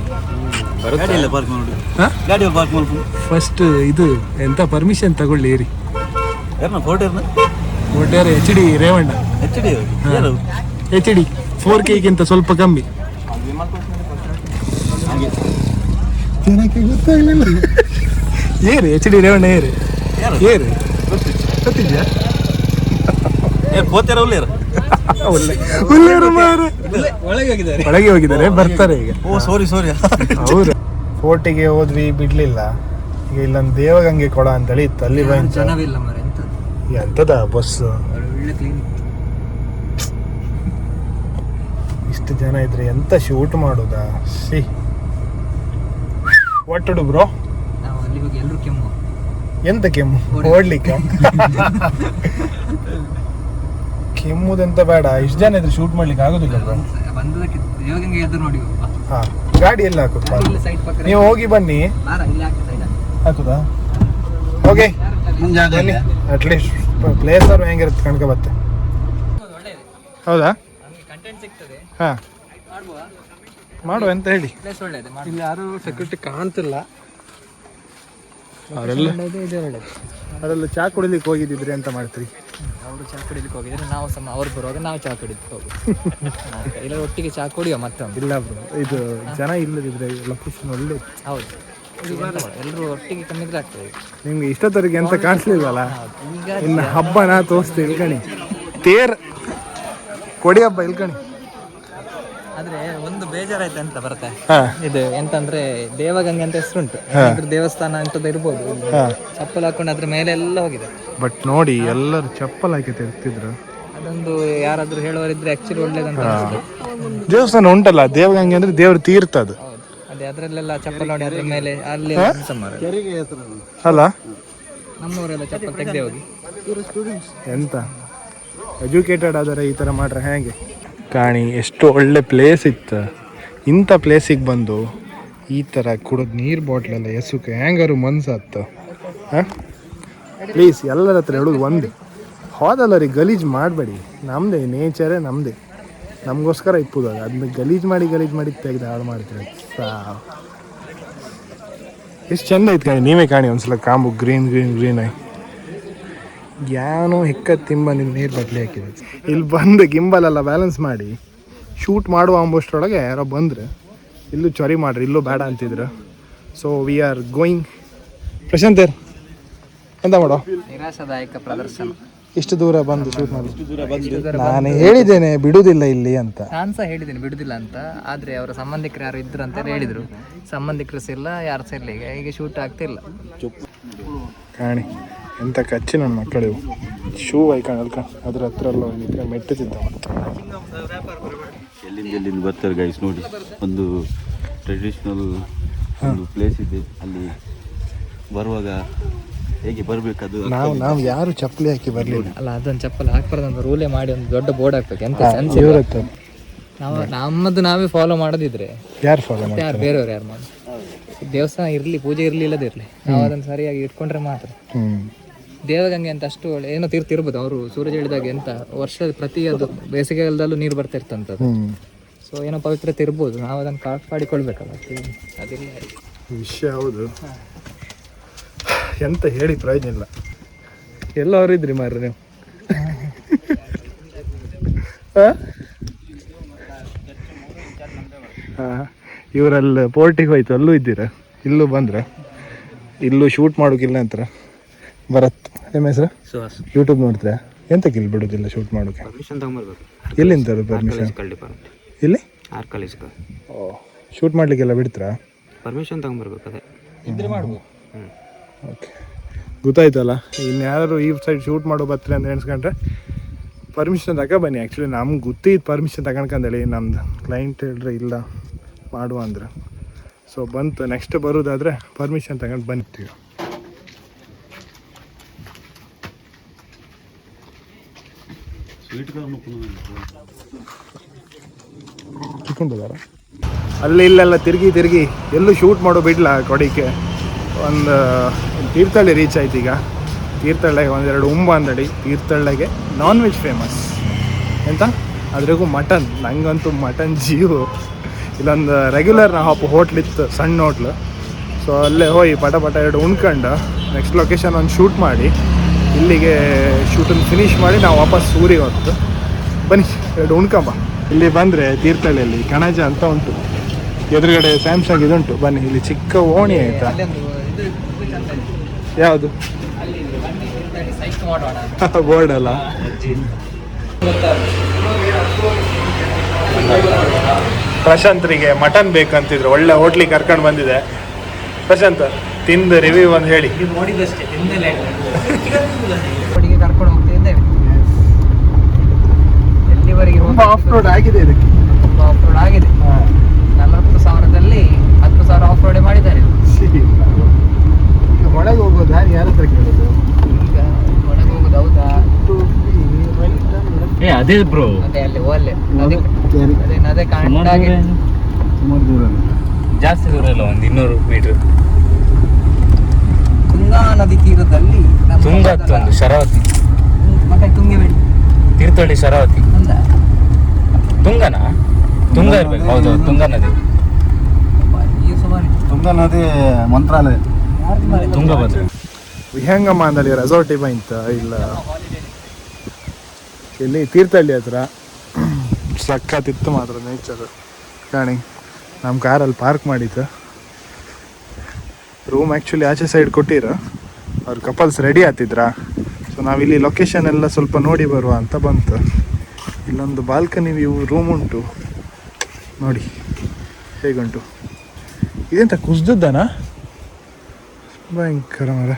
ಗಾಡಿಯಲ್ಲ ಪಾರ್ಕ್ ಮಾಡಿ, ಹಾ? ಗಾಡಿಯಲ್ಲಿ ಪಾರ್ಕ್ ಮಾಡ್ಬೋದು. ಫಸ್ಟ್ ಇದು ಎಂತ ಪರ್ಮಿಷನ್ ತಗೊಳ್ಳಿ ಏರಿ. ಯಾರನ್ನ ಫೋಟೋ ಒಟ್ಟಾರೆ HD ರೇವಣ್ಣ HD ಯಾರು? HD 4K ಸ್ವಲ್ಪ ಕಮ್ಮಿ. ಜನಕ್ಕೆ ಗೊತ್ತಾಗಲಿಲ್ಲ. ಏರಿ HD ರೇವಣ್ಣ ಏರಿ ಯಾರು? ಏರಿ ಗೊತ್ತಿದ್ಯಾ? ಪೋತ್ಯಾರ ಉಳ್ಳೇರು ಒಳಗೆ ಹೋಗಿದ್ದಾರೆ, ಬರ್ತಾರೆ ಈಗ. ಓ ಸಾರಿ ಹೌದು. ಫೋರ್ಟಿಗೆ ಹೋದ್ವಿ, ಬಿಡ್ಲಿಲ್ಲ. ಈಗ ಇಲ್ಲೊಂದು ದೇವಗಂಗೆ ಕೊಡ ಅಂತೇಳಿ ಇತ್ತು, ಅಲ್ಲಿ ಬಂತು. ಜನವಿಲ್ಲ ಮರ ಎಂತದ ಬಸ್ ಒಳ್ಳೆ ಕ್ಲೀನ್. ಇಷ್ಟು ಜನ ಇದ್ರೆ ಎಂತ ಶೂಟ್ ಮಾಡೋದಾ? ಸಿ ಒಟ್ಟು ಬ್ರೋ, ನಾವು ಅಲ್ಲಿ ಹೋಗಿ ಎಲ್ಲರೂ ಕೆಮ್ಮು. ಎಂತ ಕೆಮ್ಮು? ಓಡ್ಲಿಕ್ಕೆ ಕೆಮ್ಮುದೆಂತ ಬೇಡ, ಇಷ್ಟು ಜನ ಇದ್ರೆ ಶೂಟ್ ಮಾಡ್ಲಿಕ್ಕೆ ಆಗೋದಿಲ್ಲ ಬ್ರೋ. ಬಂದದಕ್ಕೆ ದೇವಗಂಗೆ ಎದುರು ನೋಡಿ. ಹಾ, ಗಾಡಿ ಎಲ್ಲ ಹಾಕುದು? ಸೈಡ್ ಪಕ್ಕ ನೀವು ಹೋಗಿ ಬನ್ನಿ. ಇಲ್ಲಿ ಹಾಕಿ ಸೈಡ್ ಹಾಕುದಾ? ಓಕೆ ಬನ್ನಿ. ಅಟ್ಲೀಸ್ಟ್ ಪ್ಲೇಸ್ ಅವ್ರು ಹೆಂಗಿರುತ್ತೆ ಕಣ್ಕ ಬತ್ತೆ. ಹೌದಾ? ಕಂಟೆಂಟ್ ಸಿಗ್ತದೆ. ಹಾ, ಮಾಡುವ ಅಂತ ಹೇಳಿ. ಪ್ಲೇಸ್ ಒಳ್ಳೆಯದು. ಇಲ್ಲಿ ಯಾರು ಸೆಕ್ಯೂರಿಟಿ ಕಾಣ್ತಿಲ್ಲ. ಅವರೆಲ್ಲ ಇದೇ ಒಳ್ಳೆಯದು. ಅದೆಲ್ಲ ಚಾ ಕುಡಿಲಿಕ್ಕೆ ಹೋಗಿದ್ದಿದ್ರಿ ಅಂತ ಮಾಡ್ತೀರಿ? ಅವರು ಚಾ ಕುಡಿಲಿಕ್ಕೆ ಹೋಗಿದ್ರೆ ನಾವು ಸಮ ಅವ್ರು ಬರುವಾಗ ನಾವು ಚಾ ಕುಡಿಲಿಕ್ಕೆ ಹೋಗಿ ಇಲ್ಲ ಒಟ್ಟಿಗೆ ಚಾ ಕುಡಿಯೋ ಮತ್ತೊಂದು. ಇಲ್ಲ ಬ್ರೋ, ಇದು ಜನ ಇಲ್ಲದಿದ್ರೆ ಲೊಕೇಶನ್ ಒಳ್ಳೆ. ಹೌದು, ಎಲ್ಲರೂ ಒಟ್ಟಿಗೆ ಕಮ್ಮಿದ್ರೆ ಆಗ್ತದೆ. ನಿಮ್ಗೆ ಇಷ್ಟೊತ್ತವರೆಗೆ ಎಂತ ಕಾಣಿಸ್ಲಿಲ್ವಲ್ಲ? ಈಗ ಇನ್ನು ಹಬ್ಬನ ತೋರಿಸ್ತೀವಿ ಇಲ್ಕಣಿ. ತೇರ್ ಕೊಡಿ ಹಬ್ಬ ಇಲ್ಕಣಿ. ಆದ್ರೆ ಒಂದು ಬೇಜಾರಾಯ್ತು ಅಂತ ಬರುತ್ತೆ. ಹಾ, ಇದು ಎಂತಂದ್ರೆ ದೇವಗಂಗೆ ಅಂತ ಹೆಸರುಂಟು. ದೇವಸ್ಥಾನ ಅಂತದ್ದು ಇರ್ಬೋದು. ಚಪ್ಪಲ್ ಹಾಕೊಂಡು ಅದ್ರ ಮೇಲೆ ಎಲ್ಲ ಹೋಗಿದೆ. ಬಟ್ ನೋಡಿ ಎಲ್ಲರೂ ಚಪ್ಪಲ್ ಹಾಕಿ ತಿರ್ತಿದ್ರು. ಅದೊಂದು ಯಾರಾದ್ರೂ ಹೇಳೋರಿದ್ರೆ ಆಕ್ಚುಲಿ ಒಳ್ಳೇದಂತ ಅನಿಸ್ತು. ದೇವಸ್ಥಾನ ಉಂಟಲ್ಲ, ದೇವಗಂಗೆ ಅಂದ್ರೆ ದೇವ್ರ ತೀರ್ಥ ಅದು. ಹೌದು, ಅದೇ ಅದ್ರಲ್ಲೆಲ್ಲ ಚಪ್ಪಲ್ ನೋಡಿ ಅದ್ರ ಮೇಲೆ ಅಲ್ಲಿ ಅಲ್ಲ, ನಮ್ಮವರೆಲ್ಲ ಚಪ್ಪಲ್ ತೆಗ್ದೇ ಹೋಗಿ. ಎಂತ ಎಜುಕೇಟೆಡ್ ಆದರೆ ಈ ಥರ ಮಾಡ್ರೆ ಹೇಗೆ? ಕಾಣಿ ಎಷ್ಟು ಒಳ್ಳೆ ಪ್ಲೇಸ್ ಇತ್ತು. ಇಂಥ ಪ್ಲೇಸಿಗೆ ಬಂದು ಈ ಥರ ಕುಡಿದು ನೀರು ಬಾಟ್ಲೆಲ್ಲ ಎಸುಕ್ಕೆ ಹೆಂಗಾರು ಮನ್ಸಾತ್ತು. ಹಾಂ, ಪ್ಲೀಸ್ ಎಲ್ಲರ ಹತ್ರ ಹೇಳೋದು ಒಂದು, ಹೋದಲ್ಲರಿಗೆ ಗಲೀಜು ಮಾಡಬೇಡಿ. ನಮ್ಮದೇ ನೇಚರೇ ನಮ್ಮದೇ, ನಮಗೋಸ್ಕರ ಇಪ್ಪುದು. ಅದನ್ನ ಗಲೀಜು ಮಾಡಿ ತೆಗೆದು ಹಾಳು ಮಾಡ್ತೀವಿ. ಎಷ್ಟು ಚೆಂದ ಐತೆ ಕಾಣಿ. ನೀವೇ ಕಾಣಿ ಒಂದ್ಸಲ ಕಾಂಬು ಗ್ರೀನ್ ಆಗಿ ಏನೋ ಹೆಕ್ಕ ತಿಂಬ ನಿಮ್ಮ ನೀರು ಬಟ್ಲಿ ಹಾಕಿದೆ. ಇಲ್ಲಿ ಬಂದು ಗಿಂಬಲೆಲ್ಲ ಬ್ಯಾಲೆನ್ಸ್ ಮಾಡಿ ಶೂಟ್ ಮಾಡುವ ಅಂಬೋಷ್ಟರೊಳಗೆ ಯಾರೋ ಬಂದರೆ ಇಲ್ಲೂ ಚೊರಿ ಮಾಡ್ರಿ, ಇಲ್ಲೂ ಬೇಡ ಅಂತಿದ್ರು. So we are going. Prashanth ಎಂತ ಮಾಡೋ? ನಿರಾಶಾದಾಯಕ ಪ್ರದರ್ಶನ. ಇಷ್ಟು ದೂರ ಬಂದು ಶೂಟ್ ಮಾಡಿ. ನಾನು ಹೇಳಿದ್ದೇನೆ ಬಿಡುವುದಿಲ್ಲ ಇಲ್ಲಿ ಅಂತ. ನಾನು ಸಹ ಹೇಳಿದ್ದೇನೆ ಬಿಡುದಿಲ್ಲ ಅಂತ. ಆದರೆ ಅವರ ಸಂಬಂಧಿಕರು ಯಾರು ಇದ್ರು ಅಂತ ಹೇಳಿದರು. ಸಂಬಂಧಿಕರು ಸಹ ಇಲ್ಲ, ಯಾರು ಸಹ ಇಲ್ಲ. ಈಗ ಶೂಟ್ ಆಗ್ತಿಲ್ಲ. ಕಾಣಿ ಎಂಥ ಕಚ್ಚಿ ನನ್ನ ಮಕ್ಕಳು. ಶೂ ಐಕಾಣ ಅಲ್ಕ ಅದ್ರ ಹತ್ರ ಎಲ್ಲ ಮೆಟ್ಟುತ್ತಿದ್ದ. ಎಲ್ಲಿಂದ ಬರ್ತಾರೆ ಗೈಸ್ ನೋಡಿ. ಒಂದು ಟ್ರೆಡಿಷ್ನಲ್ ಒಂದು ಪ್ಲೇಸ್ ಇದೆ, ಅಲ್ಲಿ ಬರುವಾಗ ಹೇಗೆ ಬರಬೇಕದು. ನಾವು ಯಾರು ಚಪ್ಪಲಿ ಹಾಕಿ ಬರಲಿಲ್ಲ. ಅಲ್ಲ, ಅದೊಂದು ಚಪ್ಪಲ್ ಹಾಕ್ಬಾರ್ದು ಅಂತ ರೂಲೇ ಮಾಡಿ ಒಂದು ದೊಡ್ಡ ಬೋರ್ಡ್ ಹಾಕ್ಬೇಕು. ಎಂತ ಸೆನ್ಸ್ ನಾವು ನಮ್ಮದು ನಾವೇ ಫಾಲೋ ಮಾಡೋದಿದ್ರೆ ಯಾರು ಫಾಲೋ ಮಾಡಿ? ಯಾರು ಬೇರೆಯವ್ರು ಯಾರು ಮಾಡಿ? ದೇವಸ್ಥಾನ ಇರಲಿ, ಪೂಜೆ ಇರಲಿ, ಇಲ್ಲದಿರಲಿ, ನಾವು ಅದನ್ನು ಸರಿಯಾಗಿ ಇಟ್ಕೊಂಡ್ರೆ ಮಾತ್ರ. ದೇವಗಂಗೆ ಅಂತ ಅಷ್ಟು ಒಳ್ಳೆ ಏನೋ ತೀರ್ಥ ಇರ್ಬೋದು. ಅವರು ಸೂರಜ್ ಹೇಳಿದಾಗ ಎಂತ ವರ್ಷದ ಪ್ರತಿ ಅದು ಬೇಸಿಗೆಗಾಲದಲ್ಲೂ ನೀರು ಬರ್ತಾ ಇರ್ತಂಥದ್ದು. ಸೊ ಏನೋ ಪವಿತ್ರತೆ ಇರ್ಬೋದು, ನಾವು ಅದನ್ನು ಕಾಪಾಡಿಕೊಳ್ಬೇಕಲ್ಲ. ಅದಿಲ್ಲ ವಿಷಯ. ಹೌದು, ಎಂತ ಹೇಳಿ ಪ್ರಯೋಜನ ಇಲ್ಲ. ಎಲ್ಲವರು ಇದ್ರಿ ಮಾರ್ರೆ ನೀವು. ಹಾಂ, ಇವರಲ್ಲಿ ಪೋರ್ಟಿಗೆ ಹೋಯ್ತು, ಅಲ್ಲೂ ಇದ್ದೀರಾ, ಇಲ್ಲೂ ಬಂದ್ರೆ ಇಲ್ಲೂ ಶೂಟ್ ಮಾಡೋಕ್ಕಿಲ್ಲ ಅಂತಾರೆ. ಭರತ್ ನಿಮ್ಮ ಹೆಸರು? ಯೂಟ್ಯೂಬ್ ನೋಡ್ತೀರಾ? ಎಂತಕ್ಕೆ ಇಲ್ಲಿ ಬಿಡೋದಿಲ್ಲ ಶೂಟ್ ಮಾಡೋಕ್ಕೆ? ಪರ್ಮಿಷನ್ ತಗೊಂಬರ್ಬೇಕು. ಎಲ್ಲಿಂದ ಪರ್ಮಿಷನ್? ಇಲ್ಲಿ ಓ, ಶೂಟ್ ಮಾಡಲಿಕ್ಕೆಲ್ಲ ಬಿಡ್ತೀರಾ? ಪರ್ಮಿಷನ್ ತಗೊಂಬರ್ಬೇಕು. ಅದೇ ಇದ್ರೆ ಮಾಡ್ಬೋದು. ಓಕೆ, ಗೊತ್ತಾಯ್ತಲ್ಲ. ಇನ್ಯಾರು ಈ ಸೈಡ್ ಶೂಟ್ ಮಾಡೋ ಬರ್ತೀರಿ ಅಂತ ಎಣಿಸ್ಕೊಂಡ್ರೆ ಪರ್ಮಿಷನ್ ತಗೋ ಬನ್ನಿ. ಆ್ಯಕ್ಚುಲಿ ನಮ್ಗೆ ಗೊತ್ತಿದ್ದು ಪರ್ಮಿಷನ್ ತಗೊಂಡ್ಕಂದೇಳಿ ನಮ್ದು ಕ್ಲೈಂಟ್ ಹೇಳಿದ್ರೆ ಇಲ್ಲ ಮಾಡುವ ಅಂದ್ರೆ. ಸೊ ಬಂತು, ನೆಕ್ಸ್ಟ್ ಬರೋದಾದರೆ ಪರ್ಮಿಷನ್ ತಗೊಂಡು ಬಂತೀವಿ. ಸ್ವೀಟ್ ನಿಂತ್ಕೊಂಡಿದ್ದಾರೆ. ಅಲ್ಲಿ ಇಲ್ಲೆಲ್ಲ ತಿರುಗಿ ಎಲ್ಲೂ ಶೂಟ್ ಮಾಡೋ ಬಿಡ್ಲ ಕೊಡಿಕೆ. ಒಂದು ತೀರ್ಥಹಳ್ಳಿ ರೀಚ್ ಆಯ್ತು. ಈಗ ತೀರ್ಥಹಳ್ಳಿಗೆ ಒಂದೆರಡು ಅಂದಡಿ. ತೀರ್ಥಹಳ್ಳಿಗೆ ನಾನ್ ವೆಜ್ ಫೇಮಸ್ ಎಂತ, ಅದ್ರಿಗೂ ಮಟನ್. ನಂಗಂತೂ ಮಟನ್ ಜೀವು. ಇಲ್ಲೊಂದು ರೆಗ್ಯುಲರ್ ಹೋಟ್ಲಿತ್ತು, ಸಣ್ಣ ಹೋಟ್ಲು. ಸೊ ಅಲ್ಲೇ ಹೋಗಿ ಪಟ ಎರಡು ಉಣ್ಕೊಂಡು ನೆಕ್ಸ್ಟ್ ಲೊಕೇಶನ್ ಒಂದು ಶೂಟ್ ಮಾಡಿ ಇಲ್ಲಿಗೆ ಶೂಟನ್ನು ಫಿನಿಷ್ ಮಾಡಿ ನಾವು ವಾಪಸ್ ಊರಿಗೆ ಹೊತ್ತು ಬನ್ನಿ. ಎರಡು ಉಣ್ಕೊಂಬ. ಇಲ್ಲಿ ಬಂದರೆ ತೀರ್ಥಹಳ್ಳಿಯಲ್ಲಿ ಕಣಜ ಅಂತ ಉಂಟು, ಎದುರುಗಡೆ ಸ್ಯಾಮ್ಸಂಗ್ ಇದುಂಟು. ಬನ್ನಿ, ಇಲ್ಲಿ ಚಿಕ್ಕ ಓಣಿ ಆಯಿತಾ. ಯಾವುದು ಬೋರ್ಡ್ ಅಲ್ಲ. ಪ್ರಶಾಂತ್ರಿಗೆ ಮಟನ್ ಬೇಕಂತಿದ್ರು, ಒಳ್ಳೆ ಹೋಟ್ಲಿಗೆ ಕರ್ಕೊಂಡು ಬಂದಿದೆ. ಪ್ರಶಾಂತ್ ತಿಂದು ರಿವ್ಯೂ ಒಂದು ಹೇಳಿ. ಕರ್ಕೊಂಡು ಹೋಗ್ತಿದ್ದೇವೆ. ಎಲ್ಲಿವರೆಗೆ ಆಫ್ ರೋಡ್ ಆಗಿದೆ ಇದಕ್ಕೆ. ತುಂಬ ಆಫ್ ರೋಡ್ ಆಗಿದೆ. 40,000ದಲ್ಲಿ 10,000 ಆಫ್ ರೋಡ್ ಮಾಡಿದ್ದಾರೆ. ಈಗ ಒಳಗೆ ಹೋಗೋದು ದಾರಿ ಯಾರ ಹತ್ರ ಕೇಳೋದು? ಈಗ ಒಳಗೆ ಹೋಗೋದು ಹೌದಾ? ಅದೇ ಬ್ರೋ, ಅದೇ ಅಲ್ಲಿ ಒಳ್ಳೆ ನದಿ ಕಾಣ್ತಾಗೆ. ಜಾಸ್ತಿ ದೂರ ಇಲ್ಲ, ಒಂದು 200 ಮೀಟರ್. ತುಂಗಾ ನದಿ ತೀರದಲ್ಲಿ ತುಂಗ ಒಂದು ಶರಾವತಿ, ಮತ್ತೆ ತುಂಗಬೇಡಿ ತೀರ್ಥಹಳ್ಳಿ ಶರಾವತಿ. ಅಂದ ತುಂಗನಾ? ತುಂಗ ಇರ್ಬೇಕು. ಹೌದು, ತುಂಗಾ ನದಿ. ಈ ಸುಮಾರು ತುಂಗಾ ನದಿ ಮಂತ್ರಾಲಯ, ತುಂಗಭದ್ರ. ವಿಹಂಗಮ್ಮ ಅಂದಲ್ಲಿ ರೆಸಾರ್ಟ್ ಇಂತ ಇಲ್ಲ. ಇಲ್ಲಿ ತೀರ್ಥಹಳ್ಳಿ ಹತ್ರ ಸಖತ್ತಿತ್ತು ಮಾತ್ರ ನೇಚರ್ ಕಾಣಿ. ನಮ್ಮ ಕಾರಲ್ಲಿ ಪಾರ್ಕ್ ಮಾಡಿತ್ತು. ರೂಮ್ ಆ್ಯಕ್ಚುಲಿ ಆಚೆ ಸೈಡ್ ಕೊಟ್ಟಿರ, ಅವ್ರು ಕಪಲ್ಸ್ ರೆಡಿ ಆಗ್ತಿದ್ರ. ಸೊ ನಾವಿಲ್ಲಿ ಲೊಕೇಶನ್ ಎಲ್ಲ ಸ್ವಲ್ಪ ನೋಡಿ ಬರುವ ಅಂತ ಬಂತು. ಇಲ್ಲೊಂದು ಬಾಲ್ಕನಿ ವ್ಯೂ ರೂಮ್ ಉಂಟು ನೋಡಿ ಹೇಗುಂಟು. ಇದೆಂತ ಕುಸ್ದದ್ದಾನ? ಭಯಂಕರ ಮರ.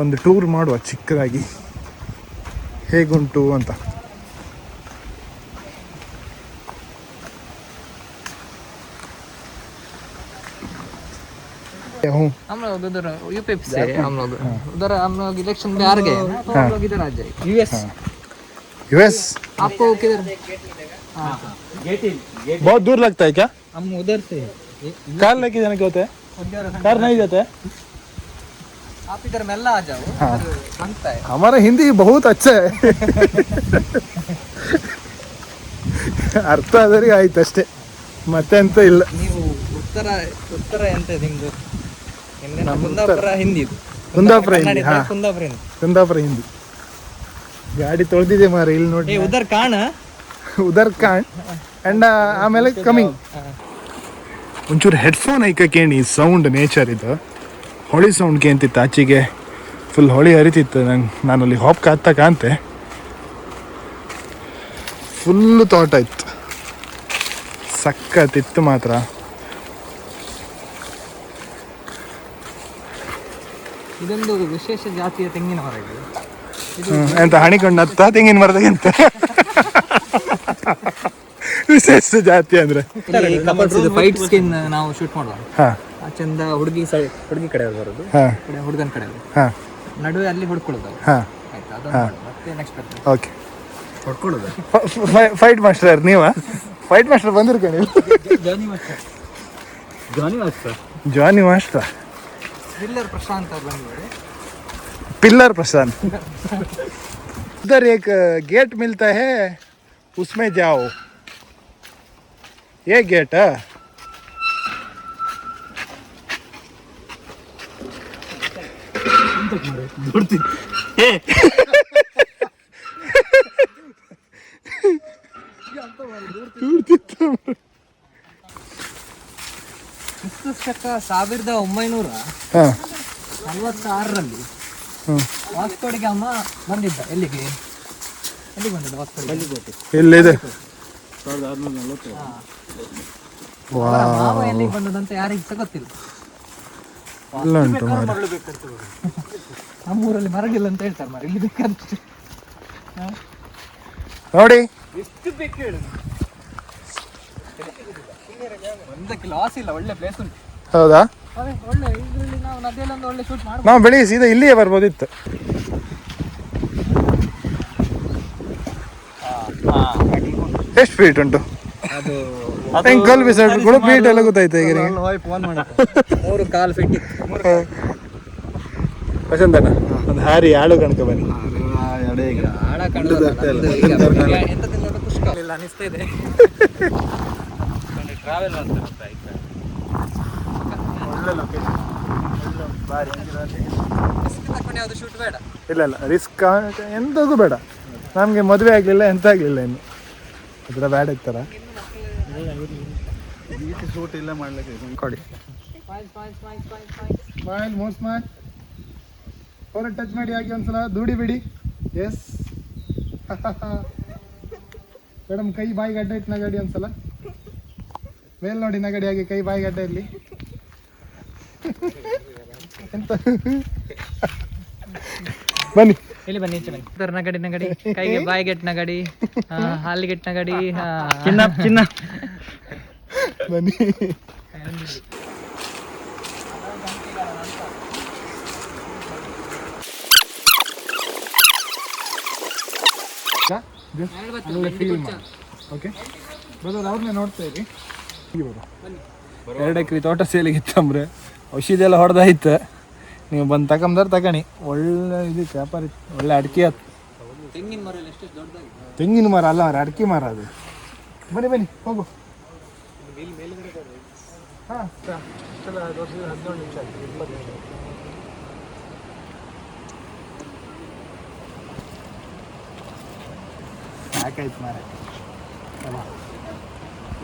ಒಂದು ಟೂರ್ ಮಾಡುವ ಚಿಕ್ಕದಾಗಿ ಹೇಗುಂಟು ಅಂತ. हम लोग उधर यूपी से हम लोग उधर हम लोग इलेक्शन में हार गए ना, तो हम लोग इधर आ जाए यूएस। यूएस आपको किधर? बहुत दूर लगता है क्या? हम उधर से कार लेके जाने के होते हैं? कार नहीं जाते हैं? आप इधर मेला आ जाओ, उधर बनता है। हमारा हिंदी बहुत अच्छा है. ಅರ್ಥ ಆದರೆ ಆಯ್ತು ಅಷ್ಟೇ, ಮತ್ತೆ ಅಂತ ಇಲ್ಲ. ನೀವು ಉತ್ತರ ಎಂತ ನಿಮ್ದು? ಕುಂದಾಪುರ ಹಿಂದಿ. ಕುಂದಾಪುರ ಹಿಂದಿ. ಹಾ, ಕುಂದಾಪುರ ಹಿಂದಿ. ಕುಂದಾಪುರ ಹಿಂದಿ. ಗಾಡಿ ತೊಳೆದಿದೆ ಮಾರ ಇಲ್ಲಿ ನೋಡಿ. ಉದರ್ ಕಾಣ ಉದರ್ ಕಾಣ್ ಅಂಡ್ ಆಮೇಲೆ ಕಮಿಂಗ್. ಒಂಚೂರು ಹೆಡ್ಫೋನ್ ಐಕೇಣಿ, ಸೌಂಡ್ ನೇಚರ್ ಇದು. ಹೊಳಿ ಸೌಂಡ್ ಕೇಂತಿತ್ತು ಆಚೆಗೆ, ಫುಲ್ ಹೊಳಿ ಹರಿತಿತ್ತು. ನಾನಲ್ಲಿ ಹಾಪ್ ಕಾತ್ತ ಕಾಂತೆ ಫುಲ್ಲು ತೋಟ ಇತ್ತು, ಸಕ್ಕತ್ತಿತ್ತು ಮಾತ್ರ. ಇದೊಂದು ವಿಶೇಷ ಜಾತಿಯ ತೆಂಗಿನ ಮರ ಇದು. ಎಂತ ಹಣಿಕೊಂಡು ಹತ್ತ ತೆಂಗಿನ ಮರದಾಗ ಎಂತ ವಿಶೇಷ ಜಾತಿ ಅಂದ್ರೆ ಫೈಟ್ ಸ್ಕಿನ್ ನಾವು ಶೂಟ್ ಮಾಡುವ. ಹಾ, ಆಚೆಂದ ಹುಡುಗಿ ಕಡೆ ಬರೋದು, ಹುಡುಗನ ಕಡೆ ಹಾ, ನಡುವೆ ಅಲ್ಲಿ ಹೊಡ್ಕೊಳ್ಳೋದು. ಹಾ, ಆಯ್ತಾ, ಅದೊಂದು ಮಾಡುವ. ಮತ್ತೆ ನೆಕ್ಸ್ಟ್ ಬರ್ತದೆ ಓಕೆ. ಹೊಡ್ಕೊಳ್ಳೋದು. ಫೈಟ್ ಮಾಸ್ಟರ್ ನೀವ? ಫೈಟ್ ಮಾಸ್ಟರ್ ಬಂದಿರ್ಕ ನೀವು? ಜಾನಿ ಮಾಸ್ಟರ್ पिल्लर प्रशांत और बंदे पिल्लर प्रशांत. उधर एक गेट मिलता है, उसमें जाओ. ये गेट है. ಕ್ರಿಸ್ತಶಕ 1946ರಲ್ಲಿ ವಾಸ್ಕೋಡಿ ಗಾಮ ಬಂದಿದ್ದ. ಎಲ್ಲಿಗೆ ಬಂದಿದ್ದ ವಾಸ್ಕೋಡಿ? ಎಲ್ಲಿದೆ? ಮಾವ ಎಲ್ಲಿಗೆ ಬಂದದಂತ ಯಾರಿಗೂ ಸಹ ಗೊತ್ತಿಲ್ಲ. ಇಲ್ಲ ಉಂಟು ಮಾರ. ನಮ್ಮೂರಲ್ಲಿ ಮರಗಿಲ್ಲ ಅಂತ ಹೇಳ್ತಾರೆ ಮಾರ, ಇಲ್ಲಿ ಬೇಕಂತ ನೋಡಿ. ಎಷ್ಟು ಬೇಕು ಹೇಳು, ಒಂದಕ್ಕೆ ಲಾಸ್ ಇಲ್ಲ. ಒಳ್ಳೆ ಪ್ಲೇಸ್ ಉಂಟು. ಹೌದಾ? ಒಳ್ಳೆ ಇದರಲ್ಲಿ ನಾವು ನದಿಯಲ್ಲಿ ಒಂದು ಒಳ್ಳೆ ಶೂಟ್ ಮಾಡ್ಬೋದು. ನಾವು ಬೆಳಿಗ್ಗೆ ಸೀದಾ ಇಲ್ಲಿಯೇ ಬರ್ಬೋದಿತ್ತು. ಎಷ್ಟು ಫೀಟ್ ಉಂಟು? ಅದು ಕಲ್ ಬಿಸಾಡ್ ಕೂಡ ಫೀಟ್ ಎಲ್ಲ ಗೊತ್ತಾಯ್ತು ಈಗ ನಿಮಗೆ? 3.4 ಫೀಟ್ ಇತ್ತು. ವಸಂತನ ಒಂದು ಹಾರಿ ಆಳು ಕಣಕ ಬನ್ನಿ. ಆಳ ಕಾಣೋದಲ್ಲ, ನಮ್ದು ಈಗ ಎಂತ ತಿನ್ನೋದು ಪುಷ್ಕ ಇಲ್ಲ ಅನಿಸ್ತಾ ಇದೆ. ಟ್ರಾವೆಲ್ ಮಾಡ್ತಾರೆ ಯಾವುದು ಶೂಟ್ ಬೇಡ. ಇಲ್ಲ ರಿಸ್ಕ್ ಎಂಥದ್ದು ಬೇಡ. ನಮಗೆ ಮದುವೆ ಆಗಲಿಲ್ಲ, ಎಂತ ಆಗಲಿಲ್ಲ ಇನ್ನು. ಅದರ ಬ್ಯಾಡ್ ಇರ್ತಾರ ಶೂಟ್ ಇಲ್ಲ ಮಾಡ್ಲಿಕ್ಕೆ ಕೊಡಿ. Smile more smile. Phone touch ಮಾಡಿ ಹಾಕಿ ಒಂದ್ಸಲ ದೂಡಿ ಬಿಡಿ. ಎಸ್ ಮೇಡಮ್, ಕೈ ಬಾಯಿ ಗಡ್ಡ ಇಟ್ಟು ನಗಡಿ ಒಂದ್ಸಲ. ಮೇಲ್ ನೋಡಿ ನಗಡಿ ಹಾಗೆ ಕೈ ಬಾಯಿ ಗಡ್ಡ ಇರಲಿ. ಎಂತ ಬನ್ನಿ ಇಲ್ಲಿ ಬನ್ನಿ, ಈಚೆ ಬನ್ನಿ. ನಗಡಿ ನಗಡಿ, ಕೈಗೆ ಬಾಯಿಗೆಟ್ ನಗಡಿ, ಹಾಲಿಗೆಟ್ ನಗಡಿ. ಚಿನ್ನ ಬನ್ನಿ. ಓಕೆ ಬರೋದು ಅವ್ರನ್ನೇ ನೋಡ್ತಾ ಇರಿ. 2 ಎಕರೆ ತೋಟ ಸೇಲಿಗಿತ್ತಂದ್ರೆ ಔಷಧಿ ಎಲ್ಲ ಹೊಡೆದಾಯ್ತು. ನೀವು ಬಂದು ತಗೊಂಬಂದ್ರೆ ತಗೊಳ್ಳಿ. ಒಳ್ಳೆ ಇದಕ್ಕೆ ವ್ಯಾಪಾರ ಇತ್ತು, ಒಳ್ಳೆ ಅಡಿಕೆ ಆಯ್ತು. ತೆಂಗಿನ ಮರ ಎಲ್ಲ ಎಷ್ಟು ದೊಡ್ಡದಾಗಿ. ತೆಂಗಿನ ಮರ ಅಲ್ಲ ಅವ್ರ ಅಡಿಕೆ ಮರ ಅದು. ಬನ್ನಿ ಬನ್ನಿ ಹೋಗು. ಹಾಂ 17 ನಿಮಿಷ ಆಯ್ತು, 20 ನಿಮಿಷ. ಸಾಕಾಯ್ತು ಮಾರ.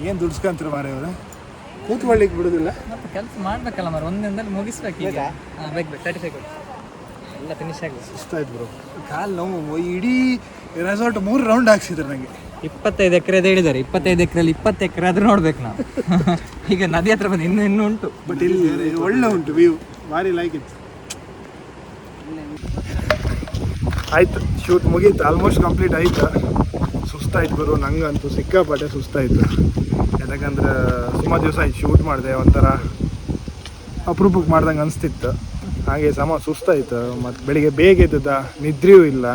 ಏನು ದುಡ್ಸ್ಕೊಂತಾರೆ ಮಾರ ಇವರು, ಕೂತ್ಕೊಳ್ಳಿಕ್ಕೆ ಬಿಡೋದಿಲ್ಲ. ಮತ್ತೆ ಕೆಲಸ ಮಾಡ್ಬೇಕಲ್ಲ ಮರ, ಒಂದಿನದಲ್ಲಿ ಮುಗಿಸ್ಬೇಕು. ಈಗ ಬೇಕು 35 ಎಲ್ಲ ಫಿನಿಶ್ ಆಗಿ ಸುಸ್ತಾಯ್ತು ಬ್ರೋ, ಕಾಲು ನೋವು. ಇಡೀ ರೆಸಾರ್ಟ್ 3 ರೌಂಡ್ ಹಾಕ್ಸಿದ್ರು ನನಗೆ. 25 ಎಕರೆ ಹೇಳಿದ್ದಾರೆ. 25 ಎಕರೆಯಲ್ಲಿ 20 ಎಕರೆ ಆದ್ರೂ ನೋಡ್ಬೇಕು ನಾವು. ಈಗ ನದಿ ಹತ್ರ ಬಂದು ಇನ್ನೂ ಉಂಟು. ಬಟ್ ಇಲ್ಲಿ ಒಳ್ಳೆ ಉಂಟು ವ್ಯೂ, ಭಾರಿ ಲೈಕ್ ಇತ್ತು. ಆಯ್ತು, ಶೂಟ್ ಮುಗೀತು, ಆಲ್ಮೋಸ್ಟ್ ಕಂಪ್ಲೀಟ್ ಆಯ್ತು. ಸುಸ್ತಾಯ್ತು ಬರೋ, ನಂಗಂತೂ ಸಿಕ್ಕಾಪಟ್ಟೆ ಸುಸ್ತಾಯ್ತು. ಯಾಕಂದ್ರೆ ಸುಮಾರು ದಿವಸ ಆಯ್ತು ಶೂಟ್ ಮಾಡಿದೆ, ಒಂಥರ ಅಪರೂಪಕ್ಕೆ ಮಾಡ್ದಂಗೆ ಅನಿಸ್ತಿತ್ತು. ಹಾಗೆ ಸುಸ್ತಾಯ್ತು. ಮತ್ತು ಬೆಳಿಗ್ಗೆ ಬೇಗ ಎದ್ದದ, ನಿದ್ರೆಯೂ ಇಲ್ಲ.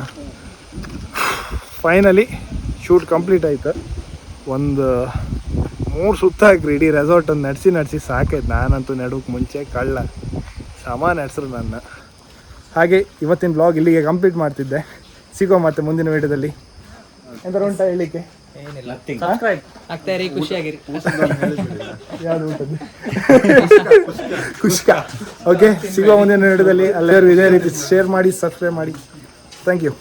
ಫೈನಲಿ ಶೂಟ್ ಕಂಪ್ಲೀಟ್ ಆಯ್ತು. ಒಂದು 3 ಸುತ್ತ ಹಾಕ್ರಿ ಇಡೀ ರೆಸಾರ್ಟನ್ನು ನಡೆಸಿ ಸಾಕಾಯ್ತು. ನಾನಂತೂ ನಡುಕ್ಕೆ ಮುಂಚೆ ಕಳ್ಳ ನಡೆಸ್ರು ನನ್ನ. ಹಾಗೆ ಇವತ್ತಿನ ಬ್ಲಾಗ್ ಇಲ್ಲಿಗೆ ಕಂಪ್ಲೀಟ್ ಮಾಡ್ತಿದ್ದೆ. ಸಿಗೋ ಮತ್ತೆ ಮುಂದಿನ ವಿಡಿಯೋದಲ್ಲಿ. ಎಂತ ಉಂಟಾ ಹೇಳಲಿಕ್ಕೆ? ಏನಿಲ್ಲ, ಸಬ್ಸ್ಕ್ರೈಬ್ ಆಗ್ತಾ ಇರಿ, ಖುಷಿಯಾಗಿರಿ. ಯಾವುದು ಉಂಟದ್ದು? ಖುಷಿ. ಓಕೆ, ಸಿಗೋ ಮುಂದಿನ ವಿಡಿಯೋದಲ್ಲಿ. ಎಲ್ಲರೂ ಇದೇ ರೀತಿ ಶೇರ್ ಮಾಡಿ, ಸಬ್ಸ್ಕ್ರೈಬ್ ಮಾಡಿ. Thank you.